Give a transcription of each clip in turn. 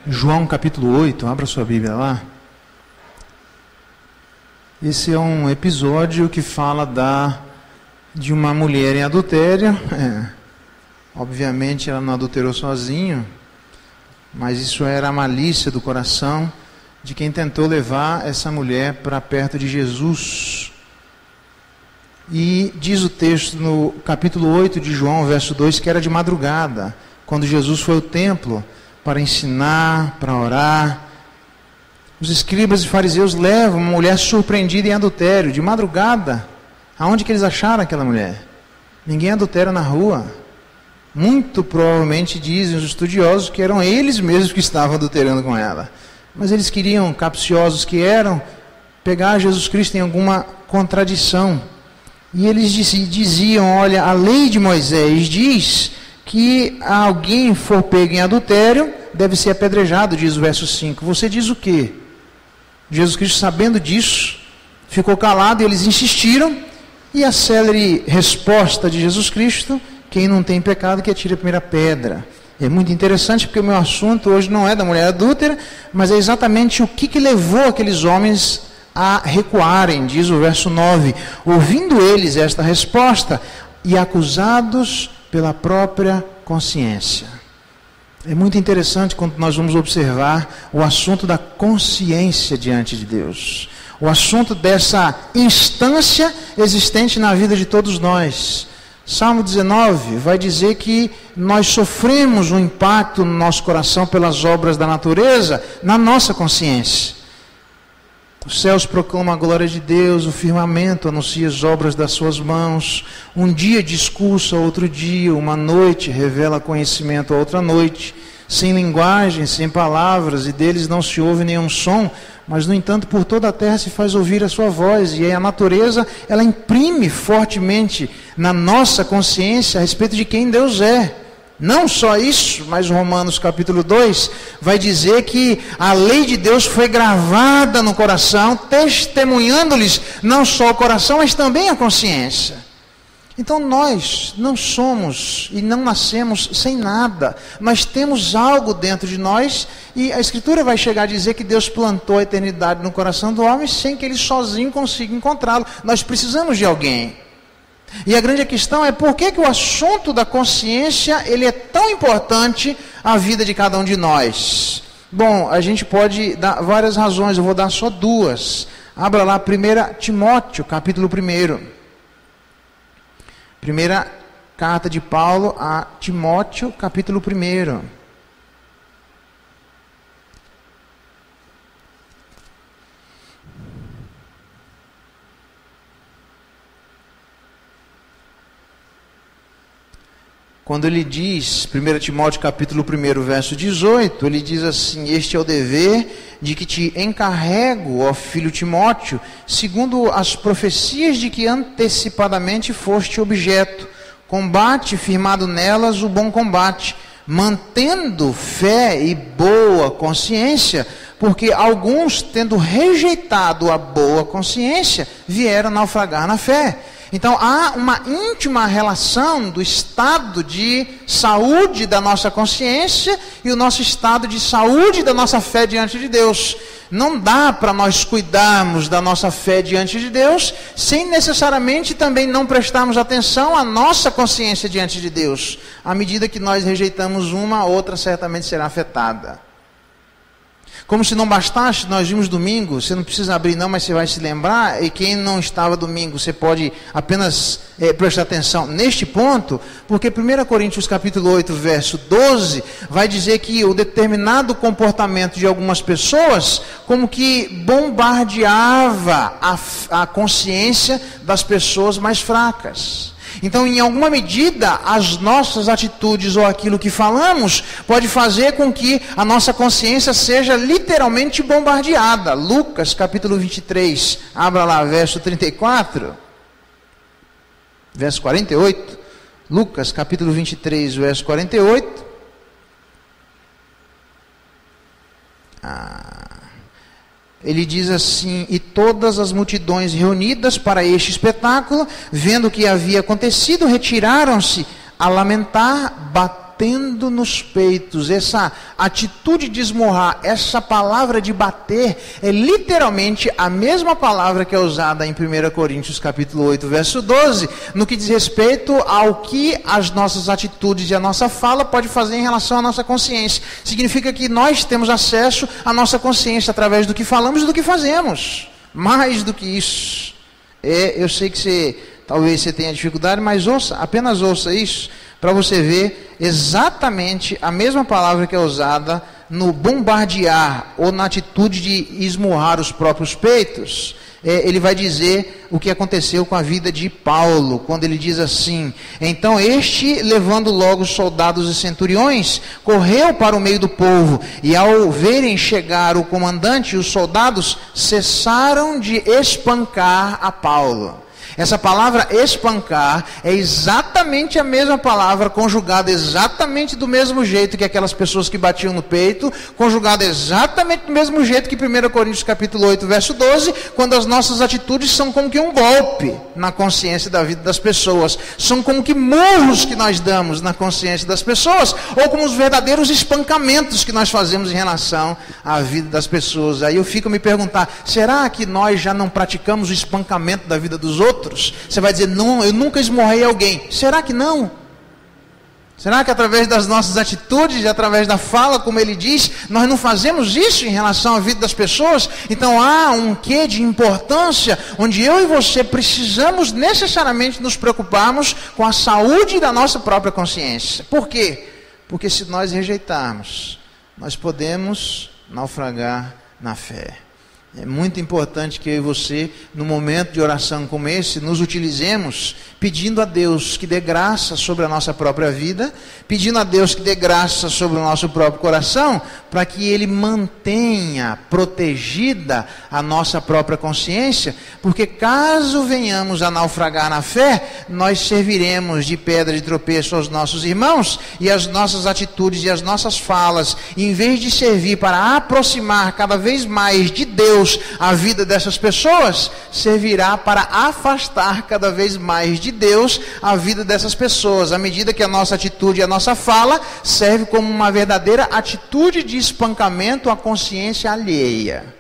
João capítulo 8, abra sua Bíblia lá. Esse é um episódio que fala de uma mulher em adultério. Obviamente ela não adulterou sozinha, mas isso era a malícia do coração de quem tentou levar essa mulher para perto de Jesus. E diz o texto no capítulo 8 de João, verso 2, que era de madrugada, quando Jesus foi ao templo para ensinar, para orar. Os escribas e fariseus levam uma mulher surpreendida em adultério, de madrugada. Aonde que eles acharam aquela mulher? Ninguém adultera na rua. Muito provavelmente dizem os estudiosos que eram eles mesmos que estavam adulterando com ela. Mas eles queriam, capciosos que eram, pegar Jesus Cristo em alguma contradição. E eles diziam, olha, a lei de Moisés diz que alguém for pego em adultério deve ser apedrejado, diz o verso 5. Você diz o quê? Jesus Cristo, sabendo disso, ficou calado e eles insistiram. E a célere resposta de Jesus Cristo: quem não tem pecado que atire a primeira pedra. É muito interessante porque o meu assunto hoje não é da mulher adúltera, mas é exatamente o que levou aqueles homens a recuarem, diz o verso 9. Ouvindo eles esta resposta e acusados pela própria consciência. É muito interessante quando nós vamos observar o assunto da consciência diante de Deus. O assunto dessa instância existente na vida de todos nós. Salmo 19 vai dizer que nós sofremos um impacto no nosso coração pelas obras da natureza, na nossa consciência. Os céus proclamam a glória de Deus, o firmamento anuncia as obras das suas mãos. Um dia discursa outro dia, uma noite revela conhecimento a outra noite. Sem linguagem, sem palavras, e deles não se ouve nenhum som, mas no entanto por toda a terra se faz ouvir a sua voz. E a natureza, ela imprime fortemente na nossa consciência a respeito de quem Deus é. Não só isso, mas Romanos capítulo 2 vai dizer que a lei de Deus foi gravada no coração, testemunhando-lhes não só o coração, mas também a consciência. Então nós não somos e não nascemos sem nada. Nós temos algo dentro de nós e a Escritura vai chegar a dizer que Deus plantou a eternidade no coração do homem sem que ele sozinho consiga encontrá-lo. Nós precisamos de alguém. E a grande questão é por que o assunto da consciência ele é tão importante à vida de cada um de nós. Bom, a gente pode dar várias razões, eu vou dar só duas. Abra lá 1 Timóteo, capítulo 1. Primeira carta de Paulo a Timóteo, capítulo 1. Quando ele diz, 1 Timóteo capítulo 1, verso 18, ele diz assim: este é o dever de que te encarrego, ó filho Timóteo, segundo as profecias de que antecipadamente foste objeto. Combate firmado nelas o bom combate, mantendo fé e boa consciência, porque alguns, tendo rejeitado a boa consciência, vieram naufragar na fé. Então há uma íntima relação do estado de saúde da nossa consciência e o nosso estado de saúde da nossa fé diante de Deus. Não dá para nós cuidarmos da nossa fé diante de Deus sem necessariamente também não prestarmos atenção à nossa consciência diante de Deus. À medida que nós rejeitamos uma, a outra certamente será afetada. Como se não bastasse, nós vimos domingo, você não precisa abrir não, mas você vai se lembrar, e quem não estava domingo, você pode apenas prestar atenção neste ponto, porque 1 Coríntios capítulo 8, verso 12, vai dizer que o determinado comportamento de algumas pessoas, como que bombardeava a consciência das pessoas mais fracas. Então, em alguma medida, as nossas atitudes ou aquilo que falamos pode fazer com que a nossa consciência seja literalmente bombardeada. Lucas capítulo 23, abra lá, verso 34, verso 48. Lucas capítulo 23, verso 48. Ele diz assim: e todas as multidões reunidas para este espetáculo, vendo o que havia acontecido, retiraram-se a lamentar, batendo batendo nos peitos, essa atitude de esmurrar, essa palavra de bater, é literalmente a mesma palavra que é usada em 1 Coríntios capítulo 8, verso 12, no que diz respeito ao que as nossas atitudes e a nossa fala pode fazer em relação à nossa consciência. Significa que nós temos acesso à nossa consciência através do que falamos e do que fazemos. Mais do que isso. Eu sei que talvez você tenha dificuldade, mas apenas ouça isso, para você ver exatamente a mesma palavra que é usada no bombardear, ou na atitude de esmurrar os próprios peitos. Ele vai dizer o que aconteceu com a vida de Paulo, quando ele diz assim: então este, levando logo os soldados e centuriões, correu para o meio do povo, e ao verem chegar o comandante e os soldados, cessaram de espancar a Paulo. Essa palavra espancar é exatamente a mesma palavra, conjugada exatamente do mesmo jeito que aquelas pessoas que batiam no peito, conjugada exatamente do mesmo jeito que 1 Coríntios capítulo 8, verso 12, quando as nossas atitudes são como que um golpe na consciência da vida das pessoas, são como que murros que nós damos na consciência das pessoas, ou como os verdadeiros espancamentos que nós fazemos em relação à vida das pessoas. Aí eu fico a me perguntar, será que nós já não praticamos o espancamento da vida dos outros? Você vai dizer, não, eu nunca esmurrei alguém. Será que não? Será que através das nossas atitudes e através da fala, como ele diz, nós não fazemos isso em relação à vida das pessoas? Então há um quê de importância, onde eu e você precisamos necessariamente nos preocuparmos com a saúde da nossa própria consciência. Por quê? Porque se nós rejeitarmos, nós podemos naufragar na fé. É muito importante que eu e você, no momento de oração como esse, nos utilizemos pedindo a Deus que dê graça sobre a nossa própria vida, pedindo a Deus que dê graça sobre o nosso próprio coração, para que Ele mantenha protegida a nossa própria consciência, porque caso venhamos a naufragar na fé, nós serviremos de pedra de tropeço aos nossos irmãos, e as nossas atitudes e as nossas falas, em vez de servir para aproximar cada vez mais de Deus a vida dessas pessoas, servirá para afastar cada vez mais de Deus a vida dessas pessoas, à medida que a nossa atitude e a nossa fala serve como uma verdadeira atitude de espancamento à consciência alheia.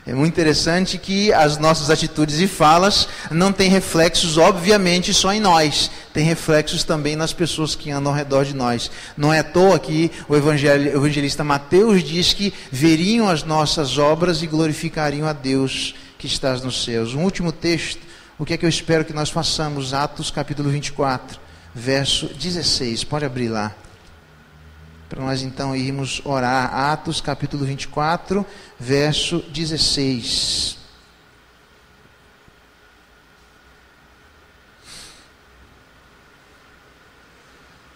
É muito interessante que as nossas atitudes e falas não têm reflexos, obviamente, só em nós. Tem reflexos também nas pessoas que andam ao redor de nós. Não é à toa que o evangelista Mateus diz que veriam as nossas obras e glorificariam a Deus que está nos céus. Um último texto, o que é que eu espero que nós façamos? Atos capítulo 24, verso 16. Pode abrir lá. Para nós então irmos orar. Atos capítulo 24, verso 16.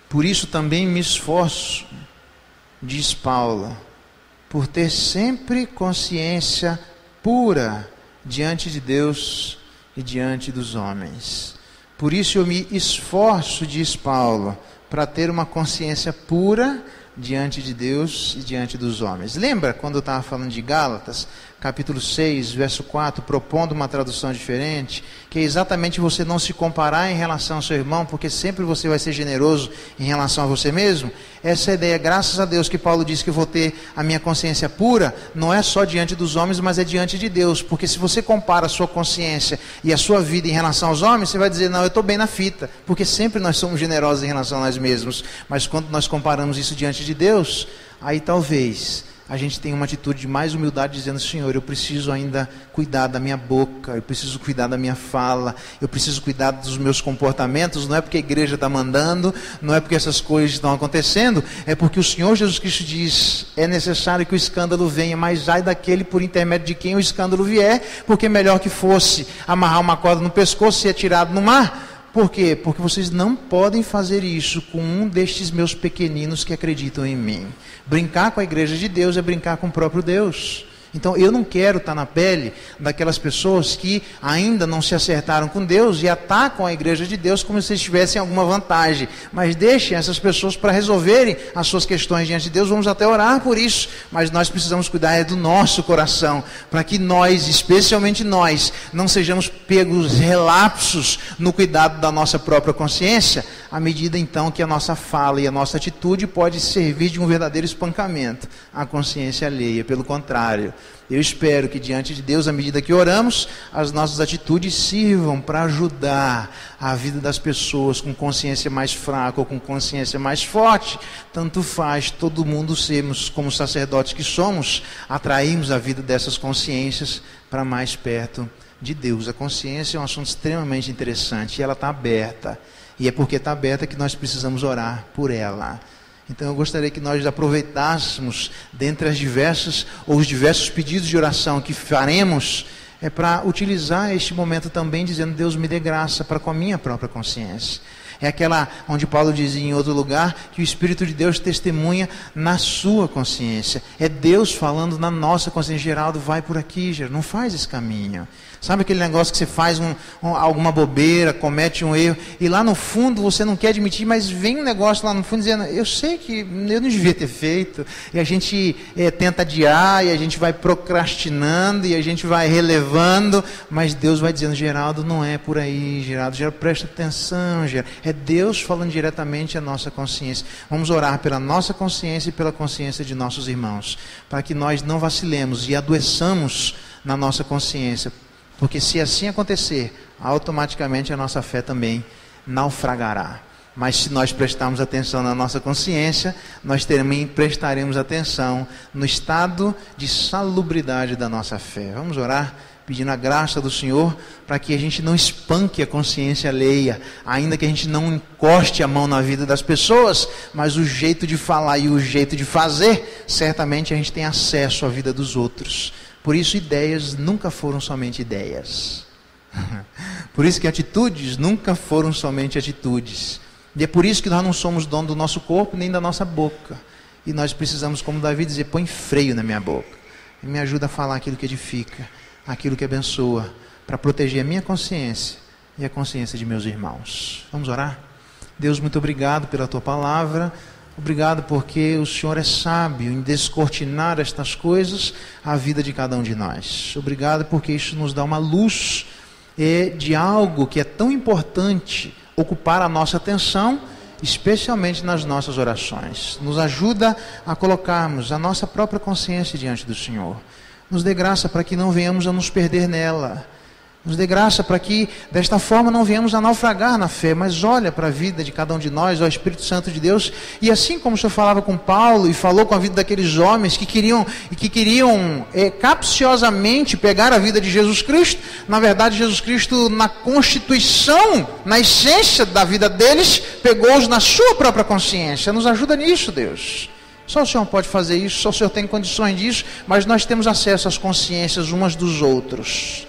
Por isso também me esforço, diz Paulo, por ter sempre consciência pura diante de Deus e diante dos homens. Por isso eu me esforço, diz Paulo, para ter uma consciência pura diante de Deus e diante dos homens. Lembra quando eu estava falando de Gálatas, capítulo 6, verso 4, propondo uma tradução diferente, que é exatamente você não se comparar em relação ao seu irmão, porque sempre você vai ser generoso em relação a você mesmo? Essa é a ideia, graças a Deus, que Paulo diz que eu vou ter a minha consciência pura, não é só diante dos homens, mas é diante de Deus, porque se você compara a sua consciência e a sua vida em relação aos homens, você vai dizer, não, eu estou bem na fita, porque sempre nós somos generosos em relação a nós mesmos, mas quando nós comparamos isso diante de Deus, aí talvez a gente tem uma atitude de mais humildade, dizendo, Senhor, eu preciso ainda cuidar da minha boca, eu preciso cuidar da minha fala, eu preciso cuidar dos meus comportamentos, não é porque a igreja está mandando, não é porque essas coisas estão acontecendo, é porque o Senhor Jesus Cristo diz, é necessário que o escândalo venha, mas ai daquele por intermédio de quem o escândalo vier, porque melhor que fosse amarrar uma corda no pescoço e ser atirado no mar. Por quê? Porque vocês não podem fazer isso com um destes meus pequeninos que acreditam em mim. Brincar com a igreja de Deus é brincar com o próprio Deus. Então eu não quero estar na pele daquelas pessoas que ainda não se acertaram com Deus e atacam a igreja de Deus como se eles tivessem alguma vantagem. Mas deixem essas pessoas para resolverem as suas questões diante de Deus. Vamos até orar por isso. Mas nós precisamos cuidar do nosso coração, para que nós, especialmente nós, não sejamos pegos relapsos no cuidado da nossa própria consciência, à medida então que a nossa fala e a nossa atitude pode servir de um verdadeiro espancamento à consciência alheia. Pelo contrário, eu espero que diante de Deus, à medida que oramos, as nossas atitudes sirvam para ajudar a vida das pessoas com consciência mais fraca ou com consciência mais forte. Tanto faz, todo mundo sermos, como sacerdotes que somos, atraímos a vida dessas consciências para mais perto de Deus. A consciência é um assunto extremamente interessante e ela está aberta. E é porque está aberta que nós precisamos orar por ela. Então eu gostaria que nós aproveitássemos, dentre os diversos pedidos de oração que faremos, para utilizar este momento também dizendo: Deus, me dê graça para com a minha própria consciência. É aquela onde Paulo dizia em outro lugar que o Espírito de Deus testemunha na sua consciência. É Deus falando na nossa consciência. Geraldo, vai por aqui, Geraldo, não faz esse caminho. Sabe aquele negócio que você faz alguma bobeira, comete um erro, e lá no fundo você não quer admitir, mas vem um negócio lá no fundo dizendo: eu sei que eu não devia ter feito, e a gente tenta adiar, e a gente vai procrastinando, e a gente vai relevando, mas Deus vai dizendo: Geraldo, não é por aí, Geraldo, presta atenção, Geraldo. É Deus falando diretamente à nossa consciência. Vamos orar pela nossa consciência e pela consciência de nossos irmãos, para que nós não vacilemos e adoeçamos na nossa consciência. Porque se assim acontecer, automaticamente a nossa fé também naufragará. Mas se nós prestarmos atenção na nossa consciência, nós também prestaremos atenção no estado de salubridade da nossa fé. Vamos orar pedindo a graça do Senhor para que a gente não espanque a consciência alheia, ainda que a gente não encoste a mão na vida das pessoas, mas o jeito de falar e o jeito de fazer, certamente a gente tem acesso à vida dos outros. Por isso, ideias nunca foram somente ideias. Por isso que atitudes nunca foram somente atitudes. E é por isso que nós não somos dono do nosso corpo nem da nossa boca. E nós precisamos, como Davi, dizer: põe freio na minha boca. E me ajuda a falar aquilo que edifica, aquilo que abençoa, para proteger a minha consciência e a consciência de meus irmãos. Vamos orar? Deus, muito obrigado pela Tua palavra. Obrigado porque o Senhor é sábio em descortinar estas coisas à vida de cada um de nós. Obrigado porque isso nos dá uma luz de algo que é tão importante ocupar a nossa atenção, especialmente nas nossas orações. Nos ajuda a colocarmos a nossa própria consciência diante do Senhor. Nos dê graça para que não venhamos a nos perder nela. Nos dê graça para que, desta forma, não venhamos a naufragar na fé, mas olha para a vida de cada um de nós, ó Espírito Santo de Deus, e assim como o Senhor falava com Paulo, e falou com a vida daqueles homens que queriam capciosamente pegar a vida de Jesus Cristo, na verdade, Jesus Cristo, na constituição, na essência da vida deles, pegou-os na sua própria consciência. Nos ajuda nisso, Deus. Só o Senhor pode fazer isso, só o Senhor tem condições disso, mas nós temos acesso às consciências umas dos outros.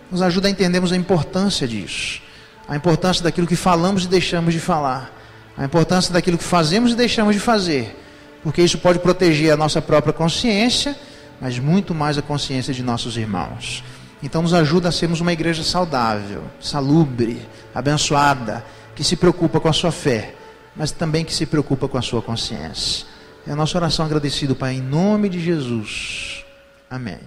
Nos ajuda a entendermos a importância disso, a importância daquilo que falamos e deixamos de falar, a importância daquilo que fazemos e deixamos de fazer, porque isso pode proteger a nossa própria consciência, mas muito mais a consciência de nossos irmãos. Então nos ajuda a sermos uma igreja saudável, salubre, abençoada, que se preocupa com a sua fé, mas também que se preocupa com a sua consciência. É a nossa oração agradecido, Pai, em nome de Jesus. Amém.